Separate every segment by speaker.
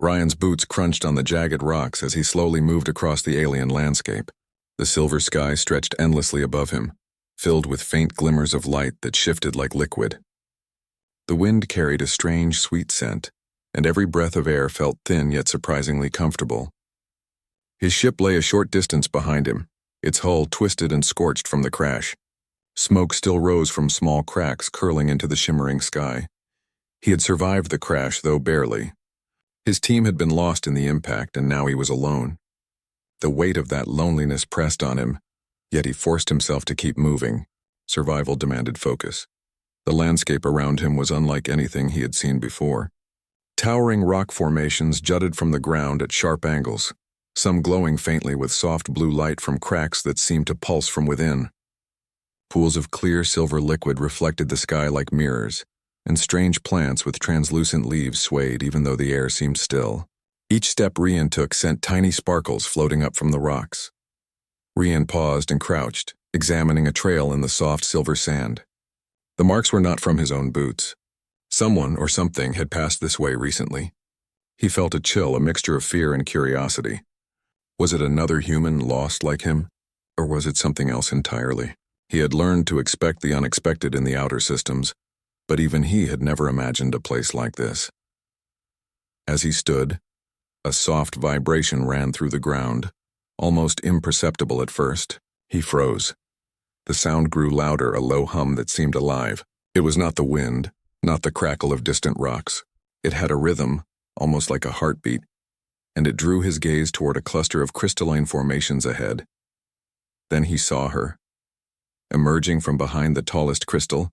Speaker 1: Ryan's boots crunched on the jagged rocks as he slowly moved across the alien landscape. The silver sky stretched endlessly above him, filled with faint glimmers of light that shifted like liquid. The wind carried a strange, sweet scent, and every breath of air felt thin yet surprisingly comfortable. His ship lay a short distance behind him, its hull twisted and scorched from the crash. Smoke still rose from small cracks curling into the shimmering sky. He had survived the crash, though barely. His team had been lost in the impact, and now he was alone. The weight of that loneliness pressed on him, yet he forced himself to keep moving. Survival demanded focus. The landscape around him was unlike anything he had seen before. Towering rock formations jutted from the ground at sharp angles, some glowing faintly with soft blue light from cracks that seemed to pulse from within. Pools of clear silver liquid reflected the sky like mirrors, and strange plants with translucent leaves swayed even though the air seemed still. Each step Ryan took sent tiny sparkles floating up from the rocks. Ryan paused and crouched, examining a trail in the soft silver sand. The marks were not from his own boots. Someone or something had passed this way recently. He felt a chill, a mixture of fear and curiosity. Was it another human lost like him, or was it something else entirely? He had learned to expect the unexpected in the outer systems, but even he had never imagined a place like this. As he stood, a soft vibration ran through the ground, almost imperceptible at first. He froze. The sound grew louder, a low hum that seemed alive. It was not the wind, not the crackle of distant rocks. It had a rhythm, almost like a heartbeat, and it drew his gaze toward a cluster of crystalline formations ahead. Then he saw her. Emerging from behind the tallest crystal,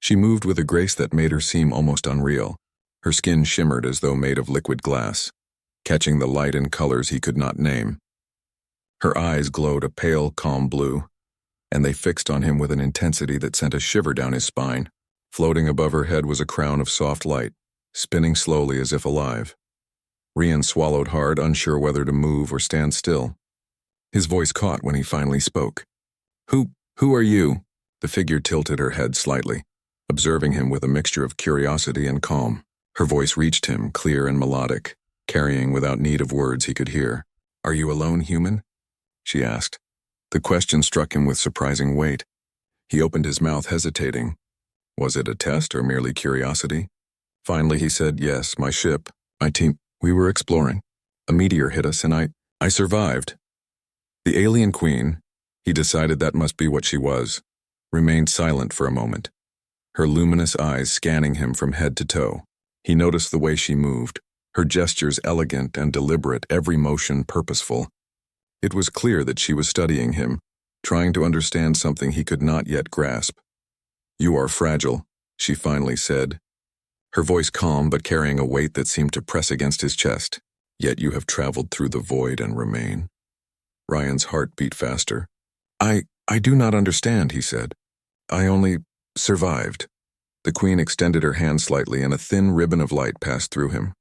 Speaker 1: she moved with a grace that made her seem almost unreal. Her skin shimmered as though made of liquid glass, catching the light in colors he could not name. Her eyes glowed a pale, calm blue, and they fixed on him with an intensity that sent a shiver down his spine. Floating above her head was a crown of soft light, spinning slowly as if alive. Ryan swallowed hard, unsure whether to move or stand still. His voice caught when he finally spoke. Who are you?" The figure tilted her head slightly, observing him with a mixture of curiosity and calm. Her voice reached him, clear and melodic, carrying without need of words he could hear. "Are you alone, human?" she asked. The question struck him with surprising weight. He opened his mouth, hesitating. Was it a test or merely curiosity? Finally he said, "Yes, my ship, my team, we were exploring. A meteor hit us and I survived." The alien queen, he decided that must be what she was, remained silent for a moment, her luminous eyes scanning him from head to toe. He noticed the way she moved, her gestures elegant and deliberate, every motion purposeful. It was clear that she was studying him, trying to understand something he could not yet grasp. "You are fragile," she finally said, her voice calm but carrying a weight that seemed to press against his chest. "Yet you have traveled through the void and remain." Ryan's heart beat faster. I do not understand," he said. "I only survived." The queen extended her hand slightly and a thin ribbon of light passed through him.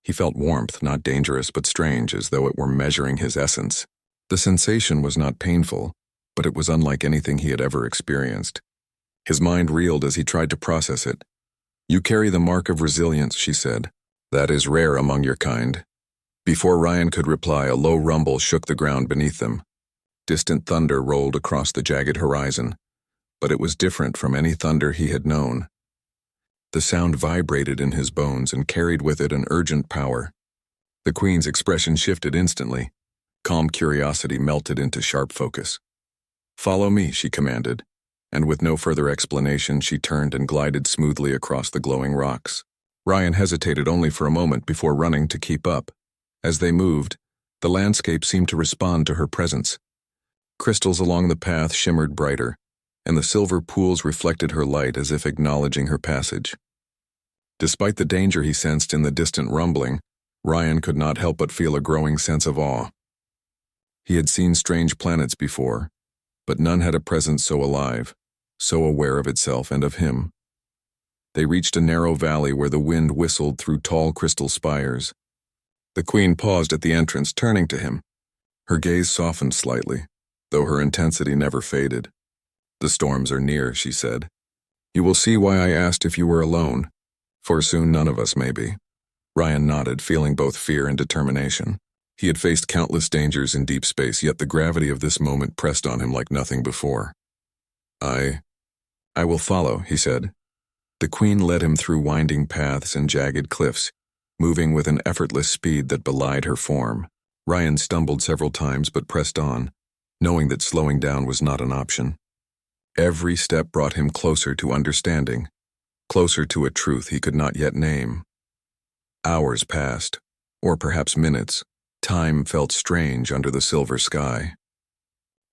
Speaker 1: He felt warmth, not dangerous but strange, as though it were measuring his essence. The sensation was not painful, but it was unlike anything he had ever experienced. His mind reeled as he tried to process it. "You carry the mark of resilience," she said. "That is rare among your kind." Before Ryan could reply, a low rumble shook the ground beneath them. Distant thunder rolled across the jagged horizon, but it was different from any thunder he had known. The sound vibrated in his bones and carried with it an urgent power. The queen's expression shifted instantly. Calm curiosity melted into sharp focus. "Follow me," she commanded, and with no further explanation she turned and glided smoothly across the glowing rocks. Ryan hesitated only for a moment before running to keep up. As they moved, the landscape seemed to respond to her presence. Crystals along the path shimmered brighter, and the silver pools reflected her light as if acknowledging her passage. Despite the danger he sensed in the distant rumbling, Ryan could not help but feel a growing sense of awe. He had seen strange planets before, but none had a presence so alive, so aware of itself and of him. They reached a narrow valley where the wind whistled through tall crystal spires. The queen paused at the entrance, turning to him. Her gaze softened slightly, though her intensity never faded. "The storms are near," she said. "You will see why I asked if you were alone, for soon none of us may be." Ryan nodded, feeling both fear and determination. He had faced countless dangers in deep space, yet the gravity of this moment pressed on him like nothing before. I will follow, he said. The Queen led him through winding paths and jagged cliffs, moving with an effortless speed that belied her form. Ryan stumbled several times but pressed on, knowing that slowing down was not an option. Every step brought him closer to understanding, closer to a truth he could not yet name. Hours passed, or perhaps minutes. Time felt strange under the silver sky.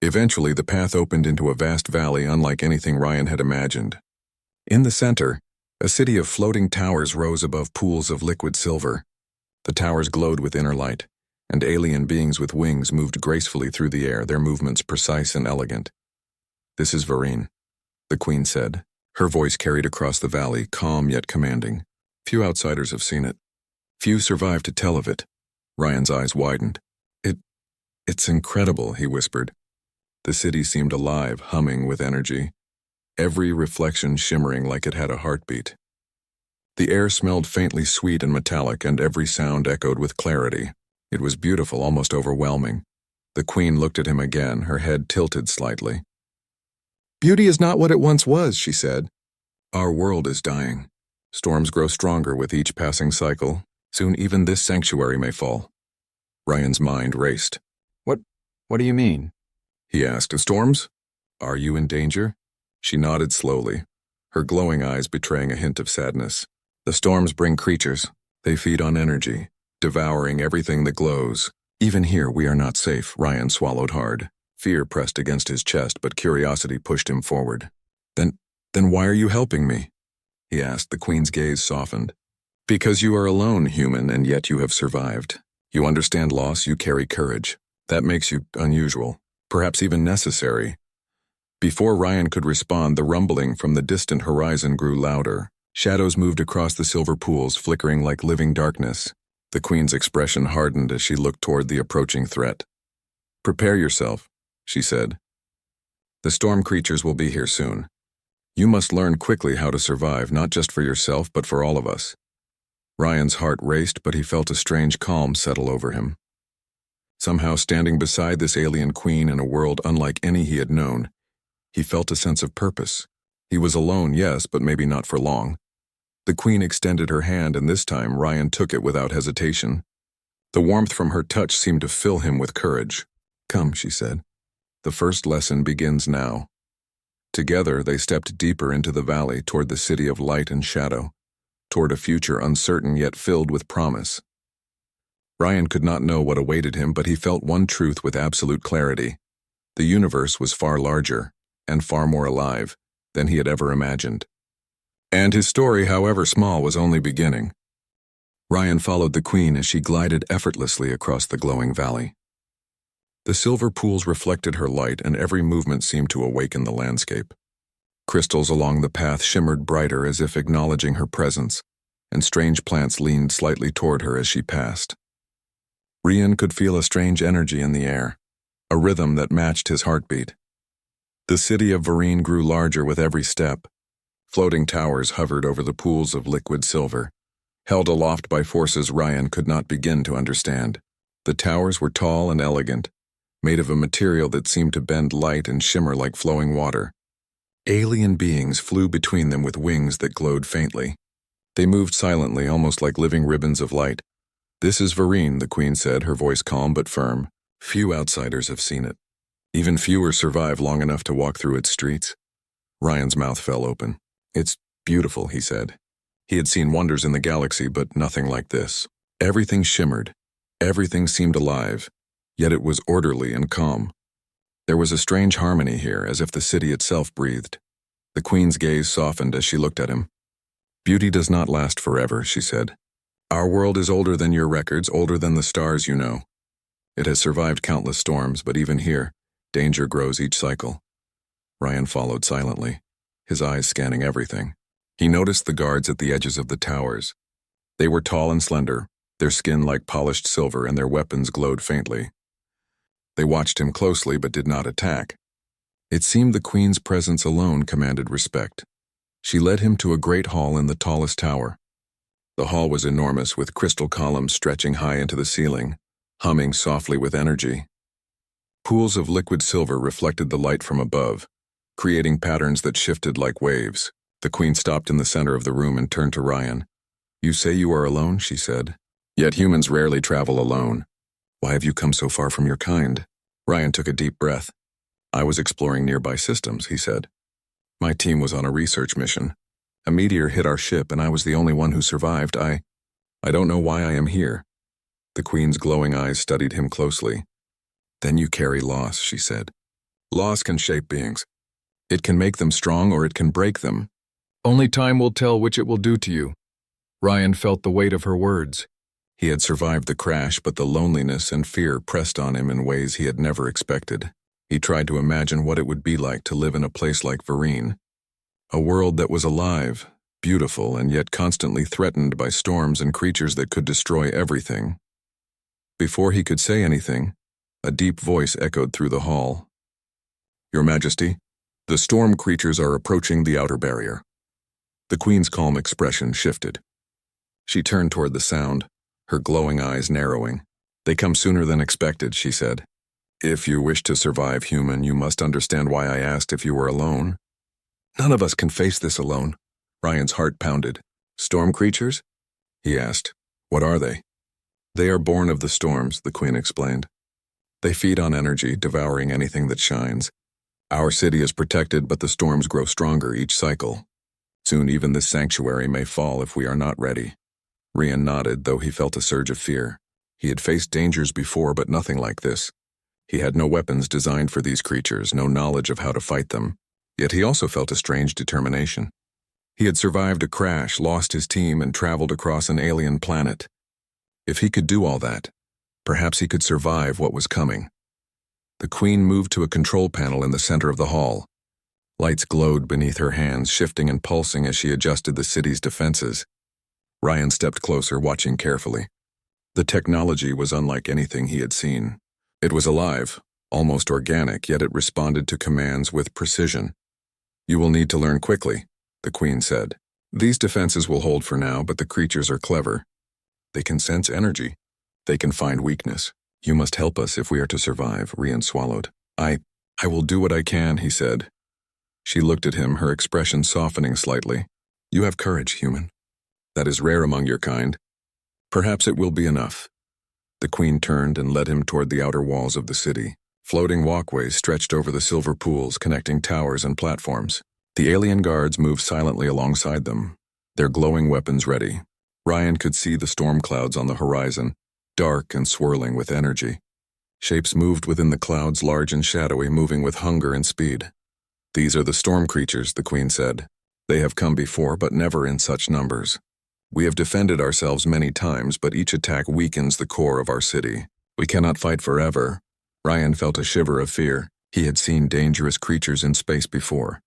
Speaker 1: Eventually, the path opened into a vast valley unlike anything Ryan had imagined. In the center, a city of floating towers rose above pools of liquid silver. The towers glowed with inner light, and alien beings with wings moved gracefully through the air, their movements precise and elegant. "This is Varine," the Queen said. Her voice carried across the valley, calm yet commanding. Few outsiders have seen it. Few survived to tell of it. Ryan's eyes widened. It's incredible," he whispered. The city seemed alive, humming with energy, every reflection shimmering like it had a heartbeat. The air smelled faintly sweet and metallic, and every sound echoed with clarity. It was beautiful, almost overwhelming. The Queen looked at him again, her head tilted slightly. "Beauty is not what it once was," she said. "Our world is dying. Storms grow stronger with each passing cycle. Soon even this sanctuary may fall." Ryan's mind raced. What do you mean?" he asked. "Storms? Are you in danger?" She nodded slowly, her glowing eyes betraying a hint of sadness. "The storms bring creatures. They feed on energy, devouring everything that glows. Even here we are not safe." Ryan swallowed hard. Fear pressed against his chest, but curiosity pushed him forward. Then why are you helping me?" he asked. The Queen's gaze softened. "Because you are alone, human, and yet you have survived. You understand loss, you carry courage. That makes you unusual, perhaps even necessary." Before Ryan could respond, the rumbling from the distant horizon grew louder. Shadows moved across the silver pools, flickering like living darkness. The Queen's expression hardened as she looked toward the approaching threat. "Prepare yourself," she said. "The storm creatures will be here soon. You must learn quickly how to survive, not just for yourself, but for all of us." Ryan's heart raced, but he felt a strange calm settle over him. Somehow, standing beside this alien queen in a world unlike any he had known, he felt a sense of purpose. He was alone, yes, but maybe not for long. The Queen extended her hand, and this time Ryan took it without hesitation. The warmth from her touch seemed to fill him with courage. "Come," she said. "The first lesson begins now." Together, they stepped deeper into the valley toward the city of light and shadow, toward a future uncertain yet filled with promise. Ryan could not know what awaited him, but he felt one truth with absolute clarity. The universe was far larger, and far more alive, than he had ever imagined. And his story, however small, was only beginning. Ryan followed the Queen as she glided effortlessly across the glowing valley. The silver pools reflected her light, and every movement seemed to awaken the landscape. Crystals along the path shimmered brighter as if acknowledging her presence, and strange plants leaned slightly toward her as she passed. Ryan could feel a strange energy in the air, a rhythm that matched his heartbeat. The city of Varine grew larger with every step. Floating towers hovered over the pools of liquid silver, held aloft by forces Ryan could not begin to understand. The towers were tall and elegant, made of a material that seemed to bend light and shimmer like flowing water. Alien beings flew between them with wings that glowed faintly. They moved silently, almost like living ribbons of light. "This is Varine," the Queen said, her voice calm but firm. "Few outsiders have seen it. Even fewer survive long enough to walk through its streets." Ryan's mouth fell open. "It's beautiful," he said. He had seen wonders in the galaxy, but nothing like this. Everything shimmered. Everything seemed alive, yet it was orderly and calm. There was a strange harmony here, as if the city itself breathed. The Queen's gaze softened as she looked at him. "Beauty does not last forever," she said. "Our world is older than your records, older than the stars you know. It has survived countless storms, but even here, danger grows each cycle." Ryan followed silently, his eyes scanning everything. He noticed the guards at the edges of the towers. They were tall and slender, their skin like polished silver, and their weapons glowed faintly. They watched him closely but did not attack. It seemed the Queen's presence alone commanded respect. She led him to a great hall in the tallest tower. The hall was enormous, with crystal columns stretching high into the ceiling, humming softly with energy. Pools of liquid silver reflected the light from above, creating patterns that shifted like waves. The Queen stopped in the center of the room and turned to Ryan. "You say you are alone," she said. "Yet humans rarely travel alone. Why have you come so far from your kind?" Ryan took a deep breath. "I was exploring nearby systems," he said. "My team was on a research mission. A meteor hit our ship and I was the only one who survived. I don't know why I am here." The Queen's glowing eyes studied him closely. "Then you carry loss," she said. "Loss can shape beings. It can make them strong or it can break them. Only time will tell which it will do to you." Ryan felt the weight of her words. He had survived the crash, but the loneliness and fear pressed on him in ways he had never expected. He tried to imagine what it would be like to live in a place like Vereen. A world that was alive, beautiful, and yet constantly threatened by storms and creatures that could destroy everything. Before he could say anything, a deep voice echoed through the hall. "Your Majesty, the storm creatures are approaching the outer barrier." The Queen's calm expression shifted. She turned toward the sound, her glowing eyes narrowing. "They come sooner than expected," she said. "If you wish to survive, human, you must understand why I asked if you were alone." "None of us can face this alone." Ryan's heart pounded. "Storm creatures?" he asked. "What are they?" "They are born of the storms," the Queen explained. "They feed on energy, devouring anything that shines. Our city is protected, but the storms grow stronger each cycle. Soon even this sanctuary may fall if we are not ready." Ryan nodded, though he felt a surge of fear. He had faced dangers before, but nothing like this. He had no weapons designed for these creatures, no knowledge of how to fight them. Yet he also felt a strange determination. He had survived a crash, lost his team, and traveled across an alien planet. If he could do all that, perhaps he could survive what was coming. The Queen moved to a control panel in the center of the hall. Lights glowed beneath her hands, shifting and pulsing as she adjusted the city's defenses. Ryan stepped closer, watching carefully. The technology was unlike anything he had seen. It was alive, almost organic, yet it responded to commands with precision. "You will need to learn quickly," the Queen said. "These defenses will hold for now, but the creatures are clever. They can sense energy. They can find weakness. You must help us if we are to survive," Ryan swallowed. I will do what I can," he said. She looked at him, her expression softening slightly. "You have courage, human. That is rare among your kind. Perhaps it will be enough." The Queen turned and led him toward the outer walls of the city. Floating walkways stretched over the silver pools, connecting towers and platforms. The alien guards moved silently alongside them, their glowing weapons ready. Ryan could see the storm clouds on the horizon, dark and swirling with energy. Shapes moved within the clouds, large and shadowy, moving with hunger and speed. "These are the storm creatures," the Queen said. "They have come before, but never in such numbers. We have defended ourselves many times, but each attack weakens the core of our city. We cannot fight forever." Ryan felt a shiver of fear. He had seen dangerous creatures in space before,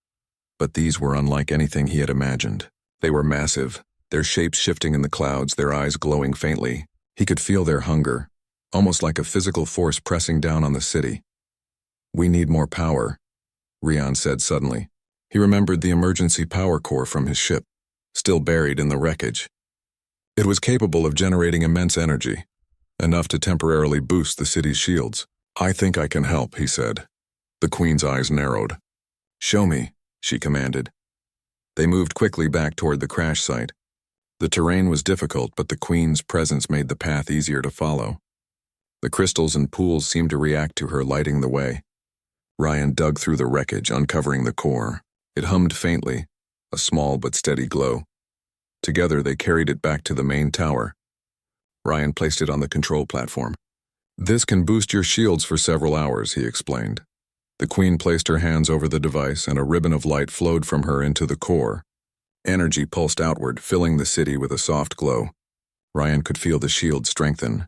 Speaker 1: but these were unlike anything he had imagined. They were massive, their shapes shifting in the clouds, their eyes glowing faintly. He could feel their hunger, almost like a physical force pressing down on the city. "We need more power," Ryan said suddenly. He remembered the emergency power core from his ship, still buried in the wreckage. It was capable of generating immense energy, enough to temporarily boost the city's shields. "I think I can help," he said. The Queen's eyes narrowed. "Show me," she commanded. They moved quickly back toward the crash site. The terrain was difficult, but the Queen's presence made the path easier to follow. The crystals and pools seemed to react to her, lighting the way. Ryan dug through the wreckage, uncovering the core. It hummed faintly, a small but steady glow. Together they carried it back to the main tower. Ryan placed it on the control platform. "This can boost your shields for several hours," he explained. The Queen placed her hands over the device, and a ribbon of light flowed from her into the core. Energy pulsed outward, filling the city with a soft glow. Ryan could feel the shield strengthen,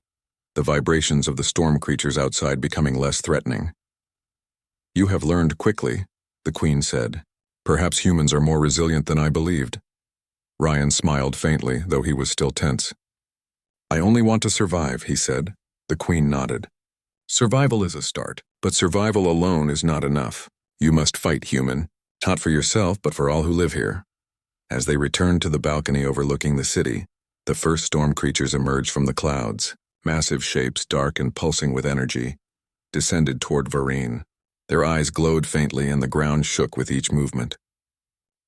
Speaker 1: the vibrations of the storm creatures outside becoming less threatening. "You have learned quickly," the Queen said. "Perhaps humans are more resilient than I believed." Ryan smiled faintly, though he was still tense. "I only want to survive," he said. The Queen nodded. "Survival is a start, but survival alone is not enough. You must fight, human, not for yourself, but for all who live here." As they returned to the balcony overlooking the city, The first storm creatures emerged from the clouds, massive shapes dark and pulsing with energy, descended toward Varine. Their eyes glowed faintly and the ground shook with each movement.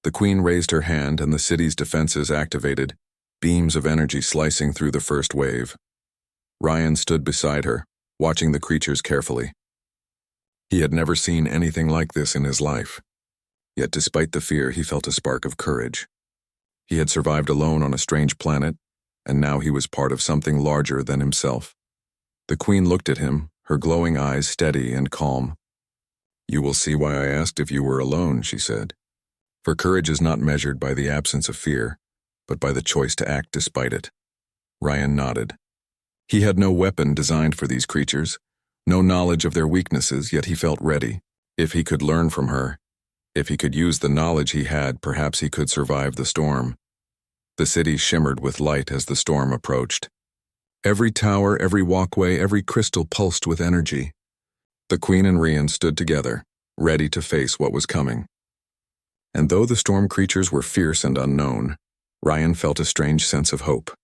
Speaker 1: The Queen raised her hand and the city's defenses activated, beams of energy slicing through the first wave. Ryan stood beside her, watching the creatures carefully. He had never seen anything like this in his life. Yet despite the fear, he felt a spark of courage. He had survived alone on a strange planet, and now he was part of something larger than himself. The Queen looked at him, her glowing eyes steady and calm. "You will see why I asked if you were alone," she said. "For courage is not measured by the absence of fear, but by the choice to act despite it." Ryan nodded. He had no weapon designed for these creatures, no knowledge of their weaknesses, yet he felt ready. If he could learn from her, if he could use the knowledge he had, perhaps he could survive the storm. The city shimmered with light as the storm approached. Every tower, every walkway, every crystal pulsed with energy. The Queen and Ryan stood together, ready to face what was coming. And though the storm creatures were fierce and unknown, Ryan felt a strange sense of hope.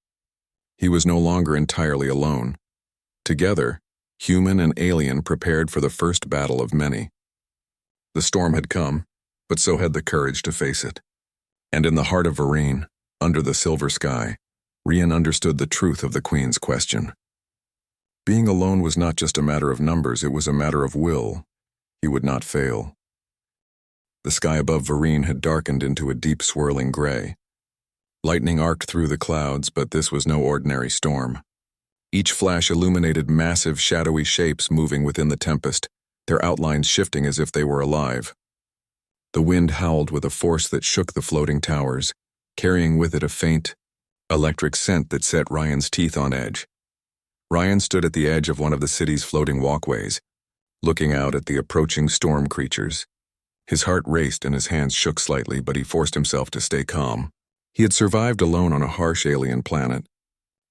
Speaker 1: He was no longer entirely alone. Together, human and alien prepared for the first battle of many. The storm had come, but so had the courage to face it. And in the heart of Varine, under the silver sky, Ryan understood the truth of the Queen's question. Being alone was not just a matter of numbers, it was a matter of will. He would not fail. The sky above Varine had darkened into a deep swirling gray. Lightning arced through the clouds, but this was no ordinary storm. Each flash illuminated massive, shadowy shapes moving within the tempest, their outlines shifting as if they were alive. The wind howled with a force that shook the floating towers, carrying with it a faint, electric scent that set Ryan's teeth on edge. Ryan stood at the edge of one of the city's floating walkways, looking out at the approaching storm creatures. His heart raced and his hands shook slightly, but he forced himself to stay calm. He had survived alone on a harsh alien planet.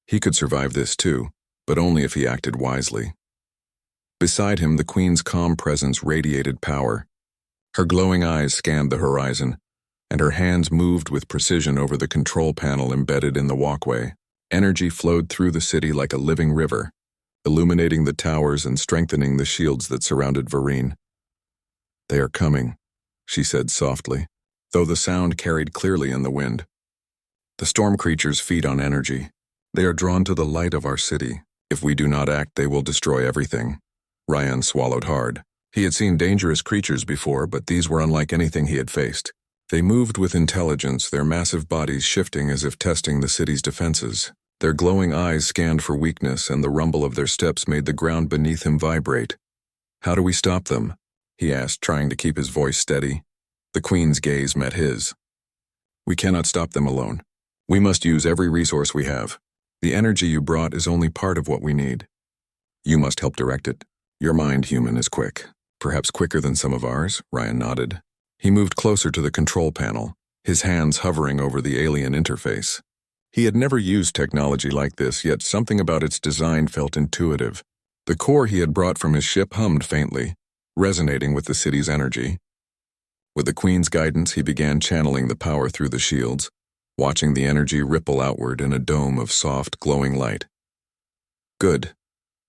Speaker 1: He could survive this too, but only if he acted wisely. Beside him, the Queen's calm presence radiated power. Her glowing eyes scanned the horizon, and her hands moved with precision over the control panel embedded in the walkway. Energy flowed through the city like a living river, illuminating the towers and strengthening the shields that surrounded Varine. "They are coming," she said softly, though the sound carried clearly in the wind. "The storm creatures feed on energy. They are drawn to the light of our city. If we do not act, they will destroy everything." Ryan swallowed hard. He had seen dangerous creatures before, but these were unlike anything he had faced. They moved with intelligence, their massive bodies shifting as if testing the city's defenses. Their glowing eyes scanned for weakness, and the rumble of their steps made the ground beneath him vibrate. "How do we stop them?" he asked, trying to keep his voice steady. The Queen's gaze met his. "We cannot stop them alone. We must use every resource we have. The energy you brought is only part of what we need. You must help direct it. Your mind, human, is quick. Perhaps quicker than some of ours," Ryan nodded. He moved closer to the control panel, his hands hovering over the alien interface. He had never used technology like this, yet something about its design felt intuitive. The core he had brought from his ship hummed faintly, resonating with the city's energy. With the Queen's guidance, he began channeling the power through the shields, watching the energy ripple outward in a dome of soft, glowing light. "Good,"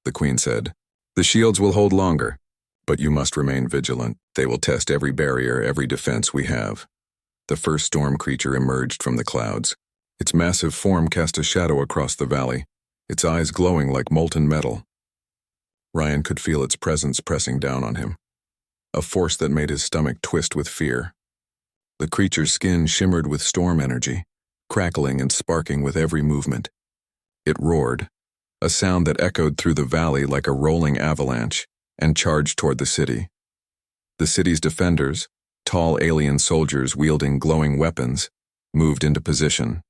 Speaker 1: the Queen said. "The shields will hold longer, but you must remain vigilant. They will test every barrier, every defense we have." The first storm creature emerged from the clouds. Its massive form cast a shadow across the valley, its eyes glowing like molten metal. Ryan could feel its presence pressing down on him, a force that made his stomach twist with fear. The creature's skin shimmered with storm energy, crackling and sparking with every movement. It roared, a sound that echoed through the valley like a rolling avalanche, and charged toward the city. The city's defenders, tall alien soldiers wielding glowing weapons, moved into position.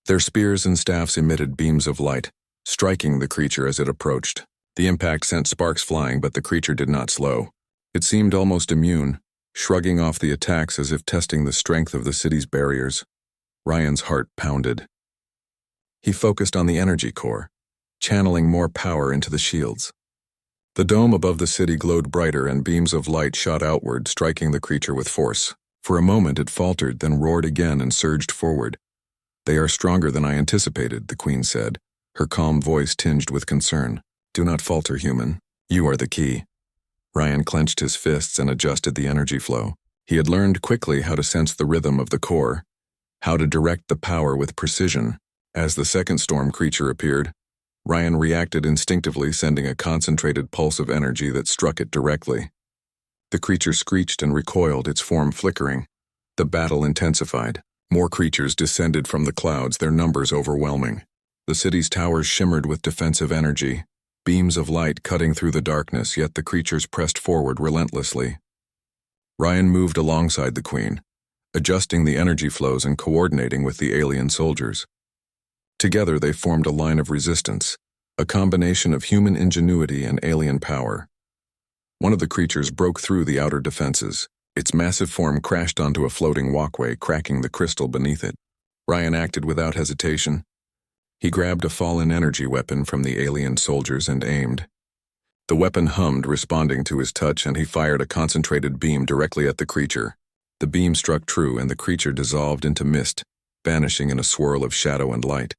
Speaker 1: Their spears and staffs emitted beams of light, striking the creature as it approached. The impact sent sparks flying, but the creature did not slow. It seemed almost immune, shrugging off the attacks as if testing the strength of the city's barriers. Ryan's heart pounded. He focused on the energy core, channeling more power into the shields. The dome above the city glowed brighter, and beams of light shot outward, striking the creature with force. For a moment it faltered, then roared again and surged forward. They are stronger than I anticipated, the Queen said, her calm voice tinged with concern. Do not falter, human. You are the key. Ryan clenched his fists and adjusted the energy flow. He had learned quickly how to sense the rhythm of the core, how to direct the power with precision. As the second storm creature appeared, Ryan reacted instinctively, sending a concentrated pulse of energy that struck it directly. The creature screeched and recoiled, its form flickering. The battle intensified. More creatures descended from the clouds, their numbers overwhelming. The city's towers shimmered with defensive energy, beams of light cutting through the darkness, yet the creatures pressed forward relentlessly. Ryan moved alongside the Queen, adjusting the energy flows and coordinating with the alien soldiers. Together they formed a line of resistance, a combination of human ingenuity and alien power. One of the creatures broke through the outer defenses. Its massive form crashed onto a floating walkway, cracking the crystal beneath it. Ryan acted without hesitation. He grabbed a fallen energy weapon from the alien soldiers and aimed. The weapon hummed, responding to his touch, and he fired a concentrated beam directly at the creature. The beam struck true, and the creature dissolved into mist, vanishing in a swirl of shadow and light.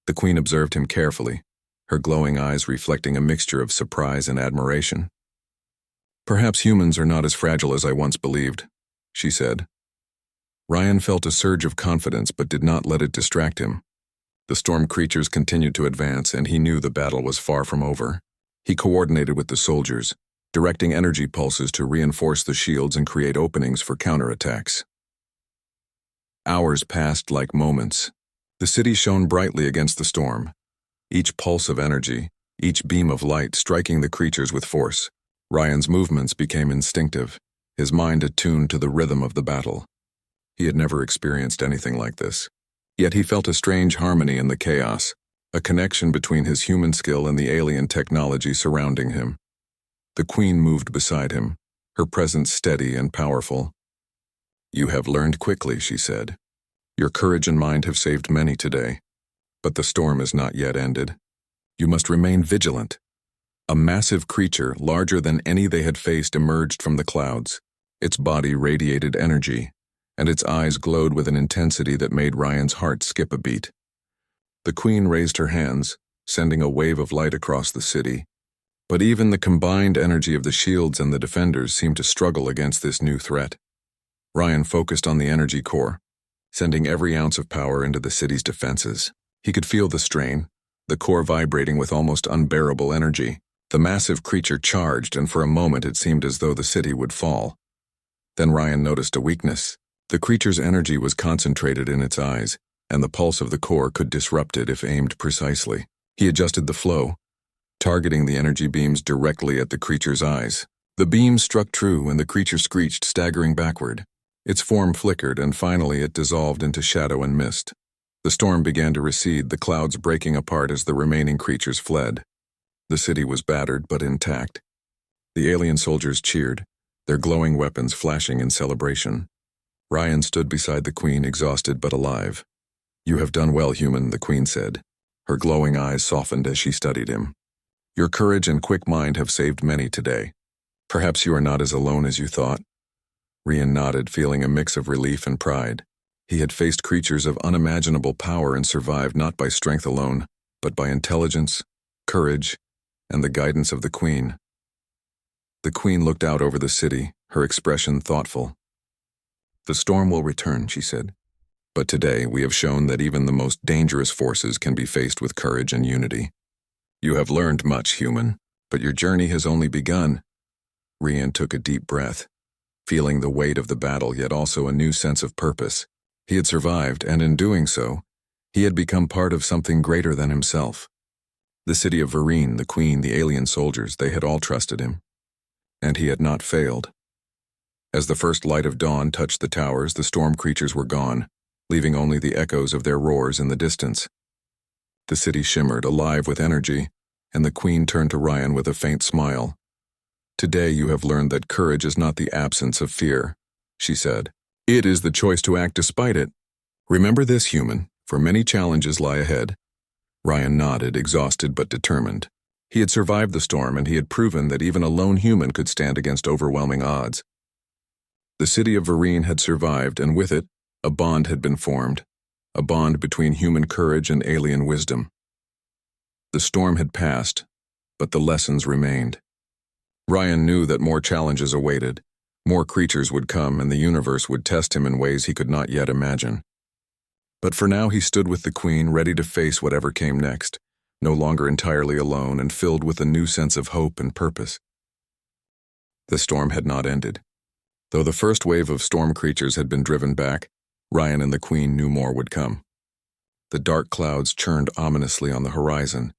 Speaker 1: The Queen observed him carefully, her glowing eyes reflecting a mixture of surprise and admiration. Perhaps humans are not as fragile as I once believed, she said. Ryan felt a surge of confidence but did not let it distract him. The storm creatures continued to advance, and he knew the battle was far from over. He coordinated with the soldiers, directing energy pulses to reinforce the shields and create openings for counterattacks. Hours passed like moments. The city shone brightly against the storm, each pulse of energy, each beam of light striking the creatures with force. Ryan's movements became instinctive, his mind attuned to the rhythm of the battle. He had never experienced anything like this. Yet he felt a strange harmony in the chaos, a connection between his human skill and the alien technology surrounding him. The Queen moved beside him, her presence steady and powerful. You have learned quickly, she said. Your courage and mind have saved many today. But the storm is not yet ended. You must remain vigilant. A massive creature, larger than any they had faced, emerged from the clouds. Its body radiated energy, and its eyes glowed with an intensity that made Ryan's heart skip a beat. The Queen raised her hands, sending a wave of light across the city. But even the combined energy of the shields and the defenders seemed to struggle against this new threat. Ryan focused on the energy core, sending every ounce of power into the city's defenses. He could feel the strain, the core vibrating with almost unbearable energy. The massive creature charged, and for a moment it seemed as though the city would fall. Then Ryan noticed a weakness. The creature's energy was concentrated in its eyes, and the pulse of the core could disrupt it if aimed precisely. He adjusted the flow, targeting the energy beams directly at the creature's eyes. The beams struck true, and the creature screeched, staggering backward. Its form flickered, and finally it dissolved into shadow and mist. The storm began to recede, the clouds breaking apart as the remaining creatures fled. The city was battered but intact. The alien soldiers cheered, their glowing weapons flashing in celebration. Ryan stood beside the Queen, exhausted but alive. You have done well, human, the Queen said. Her glowing eyes softened as she studied him. Your courage and quick mind have saved many today. Perhaps you are not as alone as you thought. Ryan nodded, feeling a mix of relief and pride. He had faced creatures of unimaginable power and survived not by strength alone, but by intelligence, courage, and the guidance of the Queen. The Queen looked out over the city, her expression thoughtful. The storm will return, she said. But today we have shown that even the most dangerous forces can be faced with courage and unity. You have learned much, human, but your journey has only begun. Ryan took a deep breath, feeling the weight of the battle, yet also a new sense of purpose. He had survived, and in doing so, he had become part of something greater than himself. The city of Vereen, the Queen, the alien soldiers, they had all trusted him. And he had not failed. As the first light of dawn touched the towers, the storm creatures were gone, leaving only the echoes of their roars in the distance. The city shimmered, alive with energy, and the Queen turned to Ryan with a faint smile. Today you have learned that courage is not the absence of fear, she said. It is the choice to act despite it. Remember this, human, for many challenges lie ahead. Ryan nodded, exhausted but determined. He had survived the storm, and he had proven that even a lone human could stand against overwhelming odds. The city of Vereen had survived, and with it, a bond had been formed, a bond between human courage and alien wisdom. The storm had passed, but the lessons remained. Ryan knew that more challenges awaited, more creatures would come, and the universe would test him in ways he could not yet imagine. But for now he stood with the Queen, ready to face whatever came next, no longer entirely alone and filled with a new sense of hope and purpose. The storm had not ended. Though the first wave of storm creatures had been driven back, Ryan and the Queen knew more would come. The dark clouds churned ominously on the horizon,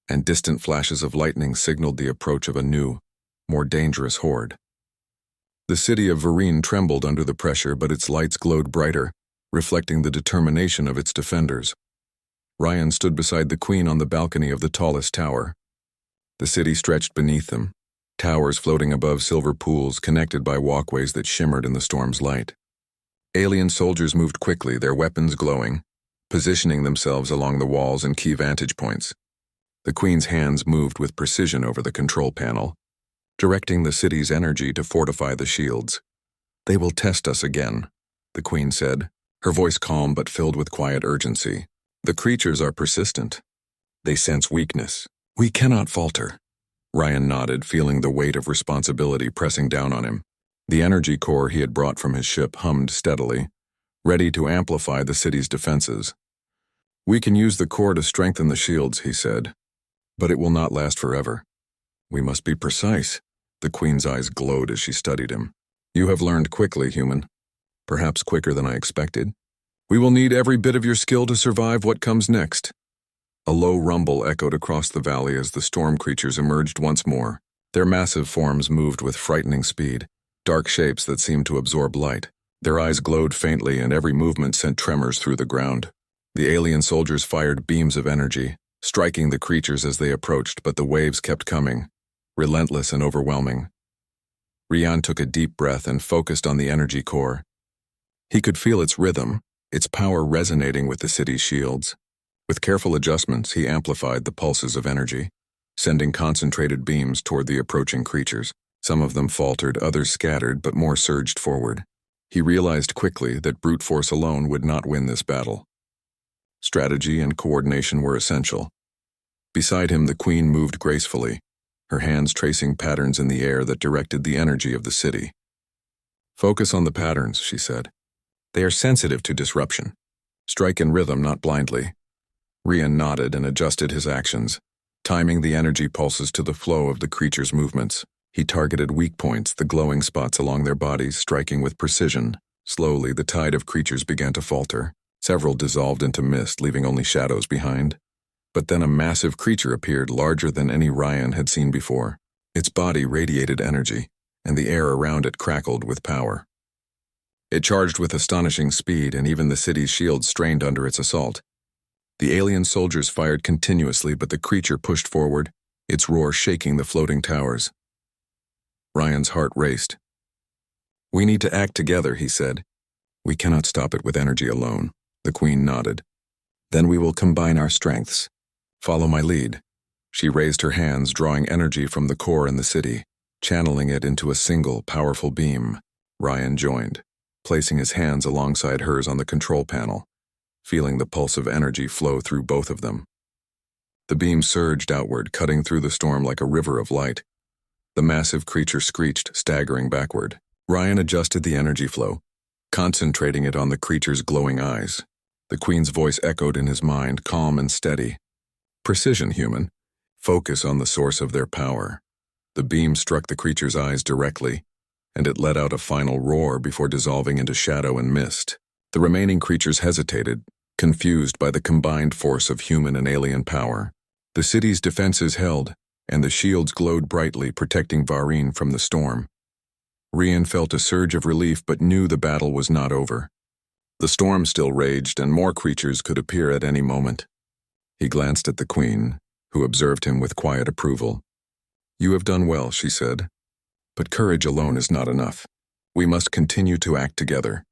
Speaker 1: and distant flashes of lightning signaled the approach of a new, more dangerous horde. The city of Vereen trembled under the pressure, but its lights glowed brighter, reflecting the determination of its defenders. Ryan stood beside the Queen on the balcony of the tallest tower. The city stretched beneath them, towers floating above silver pools connected by walkways that shimmered in the storm's light. Alien soldiers moved quickly, their weapons glowing, positioning themselves along the walls and key vantage points. The Queen's hands moved with precision over the control panel, directing the city's energy to fortify the shields. "They will test us again," the Queen said, her voice calm but filled with quiet urgency. "The creatures are persistent. They sense weakness. We cannot falter." Ryan nodded, feeling the weight of responsibility pressing down on him. The energy core he had brought from his ship hummed steadily, ready to amplify the city's defenses. "We can use the core to strengthen the shields," he said, "but it will not last forever. We must be precise." The Queen's eyes glowed as she studied him. "You have learned quickly, human. Perhaps quicker than I expected. We will need every bit of your skill to survive what comes next." A low rumble echoed across the valley as the storm creatures emerged once more. Their massive forms moved with frightening speed, dark shapes that seemed to absorb light. Their eyes glowed faintly, and every movement sent tremors through the ground. The alien soldiers fired beams of energy, striking the creatures as they approached, but the waves kept coming, relentless and overwhelming. Ryan took a deep breath and focused on the energy core. He could feel its rhythm, its power resonating with the city's shields. With careful adjustments, he amplified the pulses of energy, sending concentrated beams toward the approaching creatures. Some of them faltered, others scattered, but more surged forward. He realized quickly that brute force alone would not win this battle. Strategy and coordination were essential. Beside him, the Queen moved gracefully, her hands tracing patterns in the air that directed the energy of the city. "Focus on the patterns," she said. "They are sensitive to disruption. Strike in rhythm, not blindly." Ryan nodded and adjusted his actions, timing the energy pulses to the flow of the creature's movements. He targeted weak points, the glowing spots along their bodies, striking with precision. Slowly, the tide of creatures began to falter. Several dissolved into mist, leaving only shadows behind. But then a massive creature appeared, larger than any Ryan had seen before. Its body radiated energy, and the air around it crackled with power. It charged with astonishing speed, and even the city's shields strained under its assault. The alien soldiers fired continuously, but the creature pushed forward, its roar shaking the floating towers. Ryan's heart raced. "We need to act together," he said. "We cannot stop it with energy alone." The Queen nodded. "Then we will combine our strengths. Follow my lead." She raised her hands, drawing energy from the core in the city, channeling it into a single, powerful beam. Ryan joined, placing his hands alongside hers on the control panel, feeling the pulse of energy flow through both of them. The beam surged outward, cutting through the storm like a river of light. The massive creature screeched, staggering backward. Ryan adjusted the energy flow, concentrating it on the creature's glowing eyes. The Queen's voice echoed in his mind, calm and steady. "Precision, human. Focus on the source of their power." The beam struck the creature's eyes directly, and it let out a final roar before dissolving into shadow and mist. The remaining creatures hesitated, confused by the combined force of human and alien power. The city's defenses held, and the shields glowed brightly, protecting Vereen from the storm. Ryan felt a surge of relief but knew the battle was not over. The storm still raged, and more creatures could appear at any moment. He glanced at the Queen, who observed him with quiet approval. "You have done well," she said. "But courage alone is not enough. We must continue to act together."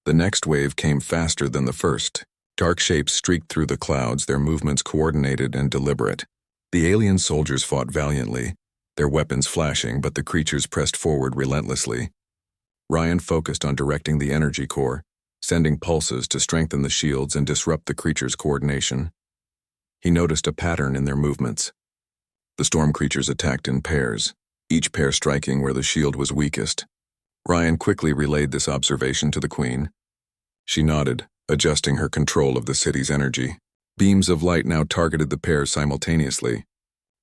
Speaker 1: The next wave came faster than the first. Dark shapes streaked through the clouds, their movements coordinated and deliberate. The alien soldiers fought valiantly, their weapons flashing, but the creatures pressed forward relentlessly. Ryan focused on directing the energy core, sending pulses to strengthen the shields and disrupt the creatures' coordination. He noticed a pattern in their movements. The storm creatures attacked in pairs, each pair striking where the shield was weakest. Ryan quickly relayed this observation to the Queen. She nodded, adjusting her control of the city's energy. Beams of light now targeted the pairs simultaneously,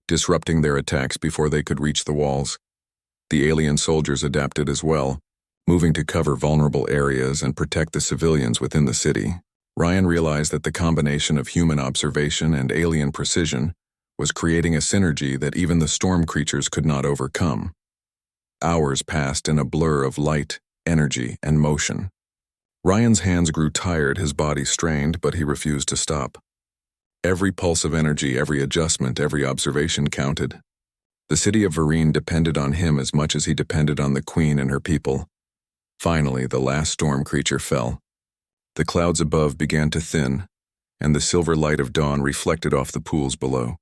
Speaker 1: disrupting their attacks before they could reach the walls. The alien soldiers adapted as well, moving to cover vulnerable areas and protect the civilians within the city. Ryan realized that the combination of human observation and alien precision was creating a synergy that even the storm creatures could not overcome. Hours passed in a blur of light, energy, and motion. Ryan's hands grew tired, his body strained, but he refused to stop. Every pulse of energy, every adjustment, every observation counted. The city of Vereen depended on him as much as he depended on the Queen and her people. Finally, the last storm creature fell. The clouds above began to thin, and the silver light of dawn reflected off the pools below.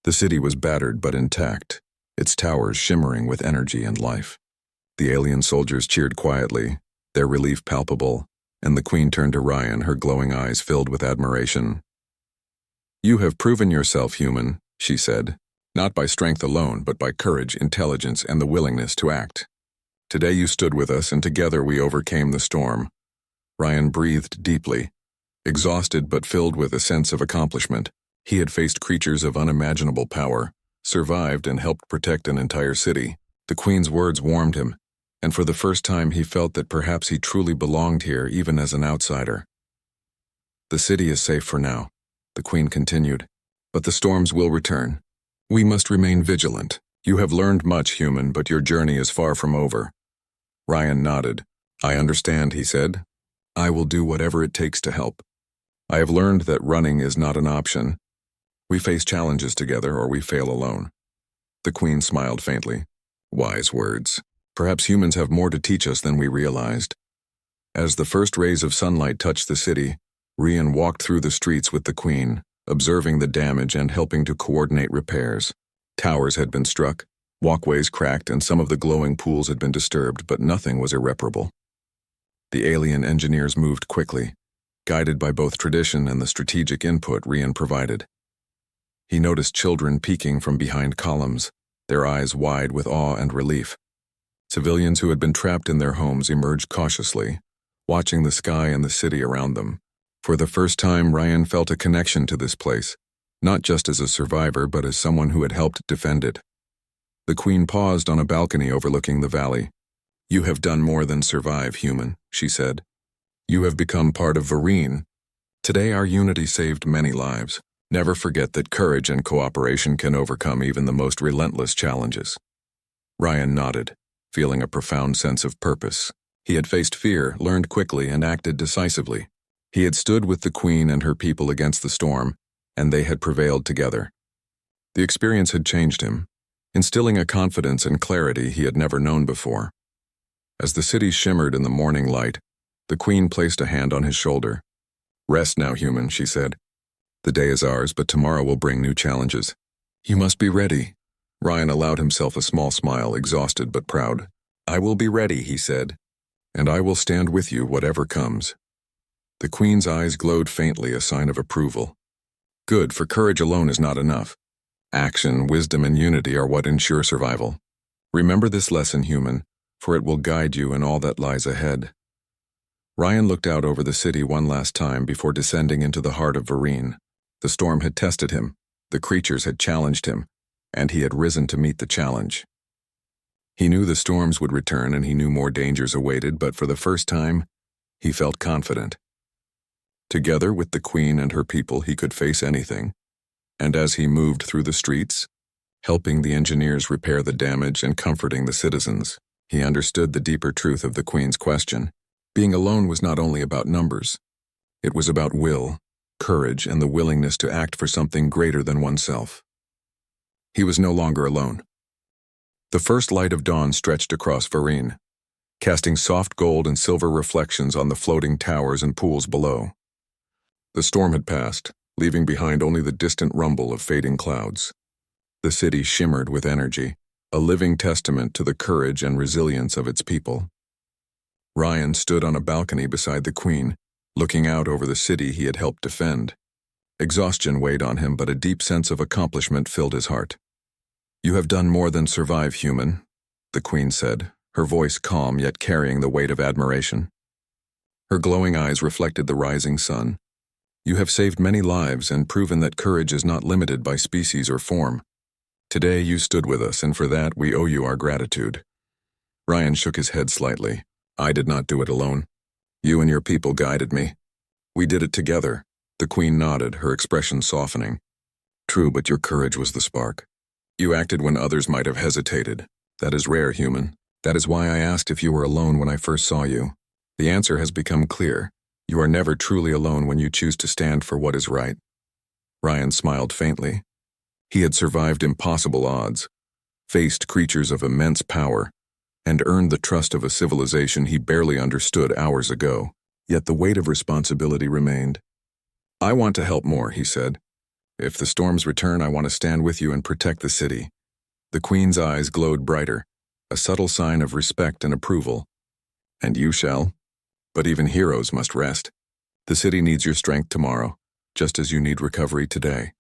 Speaker 1: The city was battered but intact, its towers shimmering with energy and life. The alien soldiers cheered quietly, their relief palpable, and the Queen turned to Ryan, her glowing eyes filled with admiration. "You have proven yourself human," she said, "not by strength alone, but by courage, intelligence, and the willingness to act. Today you stood with us, and together we overcame the storm." Ryan breathed deeply, exhausted but filled with a sense of accomplishment. He had faced creatures of unimaginable power, survived, and helped protect an entire city. The Queen's words warmed him, and for the first time he felt that perhaps he truly belonged here even as an outsider. "The city is safe for now," the Queen continued, "but the storms will return. We must remain vigilant. You have learned much, human, but your journey is far from over." Ryan nodded. "I understand," he said. "I will do whatever it takes to help. I have learned that running is not an option. We face challenges together or we fail alone." The Queen smiled faintly. "Wise words. Perhaps humans have more to teach us than we realized." As the first rays of sunlight touched the city, Ryan walked through the streets with the Queen, observing the damage and helping to coordinate repairs. Towers had been struck, walkways cracked, and some of the glowing pools had been disturbed, but nothing was irreparable. The alien engineers moved quickly, guided by both tradition and the strategic input Ryan provided. He noticed children peeking from behind columns, their eyes wide with awe and relief. Civilians who had been trapped in their homes emerged cautiously, watching the sky and the city around them. For the first time, Ryan felt a connection to this place, not just as a survivor, but as someone who had helped defend it. The Queen paused on a balcony overlooking the valley. "You have done more than survive, human," she said. "You have become part of Vereen. Today our unity saved many lives. Never forget that courage and cooperation can overcome even the most relentless challenges." Ryan nodded, feeling a profound sense of purpose. He had faced fear, learned quickly, and acted decisively. He had stood with the Queen and her people against the storm, and they had prevailed together. The experience had changed him, instilling a confidence and clarity he had never known before. As the city shimmered in the morning light, the Queen placed a hand on his shoulder. "Rest now, human," she said. "The day is ours, but tomorrow will bring new challenges. You must be ready." Ryan allowed himself a small smile, exhausted but proud. "I will be ready," he said, "and I will stand with you whatever comes." The Queen's eyes glowed faintly, a sign of approval. "Good, for courage alone is not enough. Action, wisdom, and unity are what ensure survival. Remember this lesson, human, for it will guide you in all that lies ahead." Ryan looked out over the city one last time before descending into the heart of Vereen. The storm had tested him, the creatures had challenged him, and he had risen to meet the challenge. He knew the storms would return and he knew more dangers awaited, but for the first time, he felt confident. Together with the Queen and her people, he could face anything. And as he moved through the streets, helping the engineers repair the damage and comforting the citizens, he understood the deeper truth of the Queen's question. Being alone was not only about numbers. It was about will, courage, and the willingness to act for something greater than oneself. He was no longer alone. The first light of dawn stretched across Vereen, casting soft gold and silver reflections on the floating towers and pools below. The storm had passed, leaving behind only the distant rumble of fading clouds. The city shimmered with energy, a living testament to the courage and resilience of its people. Ryan stood on a balcony beside the Queen, looking out over the city he had helped defend. Exhaustion weighed on him, but a deep sense of accomplishment filled his heart. "You have done more than survive, human," the Queen said, her voice calm yet carrying the weight of admiration. Her glowing eyes reflected the rising sun. "You have saved many lives and proven that courage is not limited by species or form. Today you stood with us, and for that we owe you our gratitude." Ryan shook his head slightly. "I did not do it alone. You and your people guided me. We did it together." The Queen nodded, her expression softening. "True, but your courage was the spark. You acted when others might have hesitated. That is rare, human. That is why I asked if you were alone when I first saw you. The answer has become clear. You are never truly alone when you choose to stand for what is right." Ryan smiled faintly. He had survived impossible odds, faced creatures of immense power, and earned the trust of a civilization he barely understood hours ago. Yet the weight of responsibility remained. "I want to help more," he said. "If the storms return, I want to stand with you and protect the city." The Queen's eyes glowed brighter, a subtle sign of respect and approval. "And you shall. But even heroes must rest. The city needs your strength tomorrow, just as you need recovery today."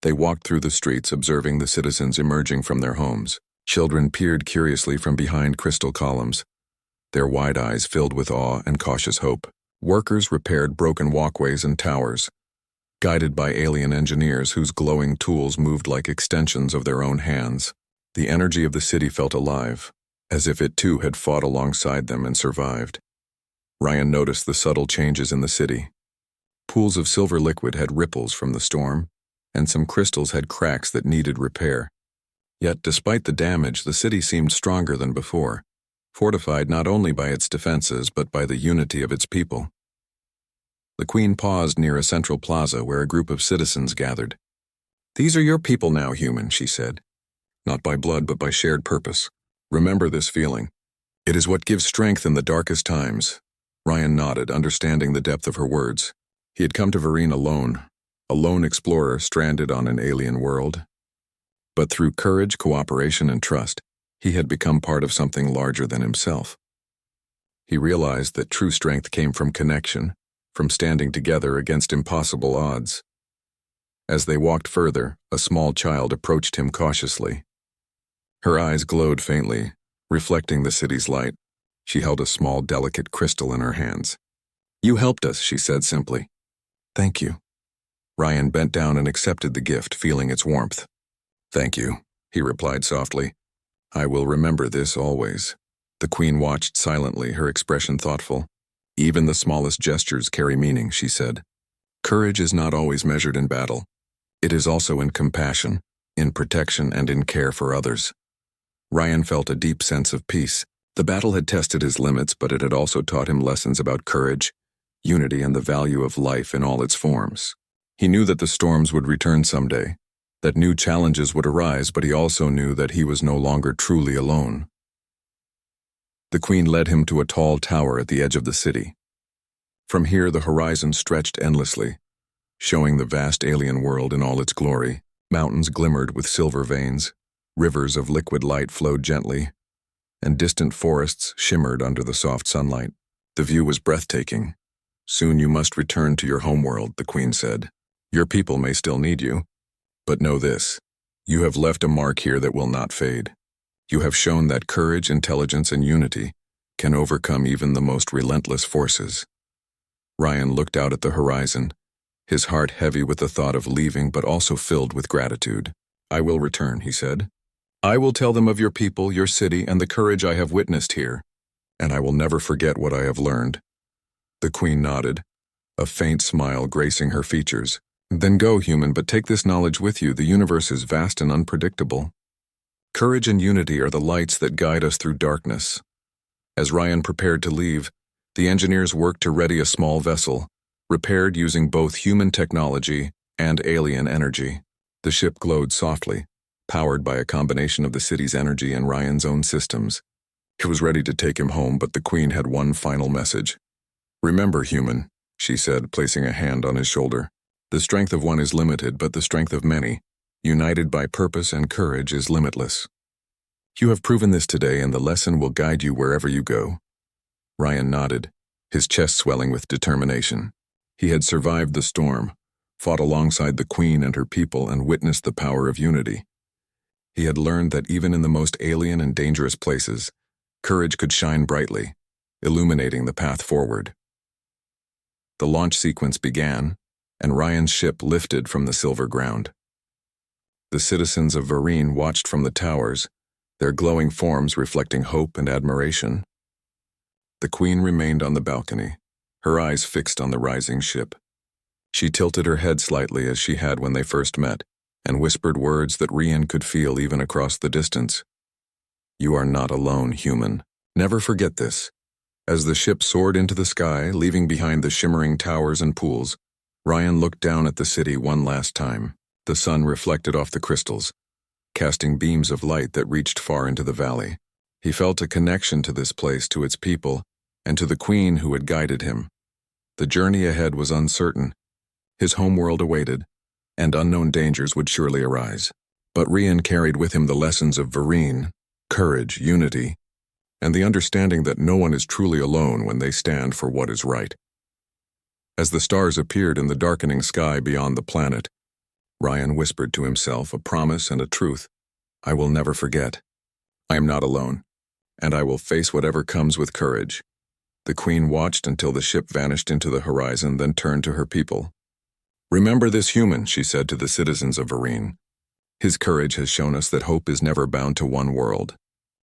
Speaker 1: They walked through the streets, observing the citizens emerging from their homes. Children peered curiously from behind crystal columns, their wide eyes filled with awe and cautious hope. Workers repaired broken walkways and towers, guided by alien engineers whose glowing tools moved like extensions of their own hands. The energy of the city felt alive, as if it too had fought alongside them and survived. Ryan noticed the subtle changes in the city. Pools of silver liquid had ripples from the storm, and some crystals had cracks that needed repair. Yet, despite the damage, the city seemed stronger than before, fortified not only by its defenses but by the unity of its people. The Queen paused near a central plaza where a group of citizens gathered. "These are your people now, human," she said. "Not by blood but by shared purpose. Remember this feeling. It is what gives strength in the darkest times." Ryan nodded, understanding the depth of her words. He had come to Vereen alone, a lone explorer stranded on an alien world. But through courage, cooperation, and trust, he had become part of something larger than himself. He realized that true strength came from connection, from standing together against impossible odds. As they walked further, a small child approached him cautiously. Her eyes glowed faintly, reflecting the city's light. She held a small, delicate crystal in her hands. "You helped us," she said simply. "Thank you." Ryan bent down and accepted the gift, feeling its warmth. "Thank you," he replied softly. "I will remember this always." The Queen watched silently, her expression thoughtful. "Even the smallest gestures carry meaning," she said. "Courage is not always measured in battle. It is also in compassion, in protection, and in care for others." Ryan felt a deep sense of peace. The battle had tested his limits, but it had also taught him lessons about courage, unity, and the value of life in all its forms. He knew that the storms would return someday, that new challenges would arise, but he also knew that he was no longer truly alone. The Queen led him to a tall tower at the edge of the city. From here the horizon stretched endlessly, showing the vast alien world in all its glory. Mountains glimmered with silver veins, rivers of liquid light flowed gently, and distant forests shimmered under the soft sunlight. The view was breathtaking. "Soon you must return to your homeworld," the Queen said. "Your people may still need you, but know this: you have left a mark here that will not fade. You have shown that courage, intelligence, and unity can overcome even the most relentless forces." Ryan looked out at the horizon, his heart heavy with the thought of leaving but also filled with gratitude. "I will return," he said. "I will tell them of your people, your city, and the courage I have witnessed here, and I will never forget what I have learned." The Queen nodded, a faint smile gracing her features. "Then go, human, but take this knowledge with you. The universe is vast and unpredictable. Courage and unity are the lights that guide us through darkness." As Ryan prepared to leave, the engineers worked to ready a small vessel, repaired using both human technology and alien energy. The ship glowed softly, powered by a combination of the city's energy and Ryan's own systems. It was ready to take him home, but the Queen had one final message. "Remember, human," she said, placing a hand on his shoulder. "The strength of one is limited, but the strength of many, united by purpose and courage, is limitless. You have proven this today, and the lesson will guide you wherever you go. Ryan nodded, his chest swelling with determination. He had survived the storm, fought alongside the Queen and her people, and witnessed the power of unity. He had learned that even in the most alien and dangerous places, courage could shine brightly, illuminating the path forward. The launch sequence began, and Ryan's ship lifted from the silver ground. The citizens of Varine watched from the towers, their glowing forms reflecting hope and admiration. The Queen remained on the balcony, her eyes fixed on the rising ship. She tilted her head slightly as she had when they first met, and whispered words that Ryan could feel even across the distance. "You are not alone, human. Never forget this." As the ship soared into the sky, leaving behind the shimmering towers and pools, Ryan looked down at the city one last time. The sun reflected off the crystals, casting beams of light that reached far into the valley. He felt a connection to this place, to its people, and to the Queen who had guided him. The journey ahead was uncertain. His homeworld awaited, and unknown dangers would surely arise. But Ryan carried with him the lessons of Varine, courage, unity, and the understanding that no one is truly alone when they stand for what is right. As the stars appeared in the darkening sky beyond the planet, Ryan whispered to himself a promise and a truth. "I will never forget. I am not alone, and I will face whatever comes with courage." The Queen watched until the ship vanished into the horizon, then turned to her people. "Remember this human," she said to the citizens of Varine. "His courage has shown us that hope is never bound to one world.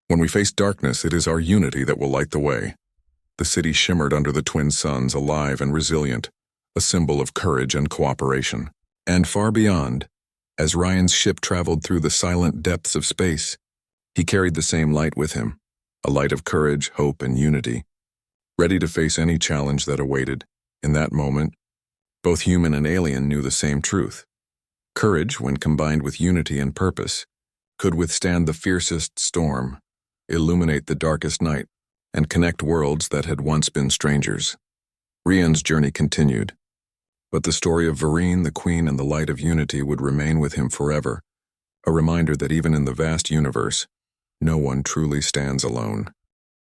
Speaker 1: When we face darkness, it is our unity that will light the way." The city shimmered under the twin suns, alive and resilient, a symbol of courage and cooperation. And far beyond, as Ryan's ship traveled through the silent depths of space, he carried the same light with him, a light of courage, hope, and unity, ready to face any challenge that awaited. In that moment, both human and alien knew the same truth. Courage, when combined with unity and purpose, could withstand the fiercest storm, illuminate the darkest night, and connect worlds that had once been strangers. Ryan's journey continued, but the story of Varine, the Queen, and the light of unity would remain with him forever, a reminder that even in the vast universe, no one truly stands alone.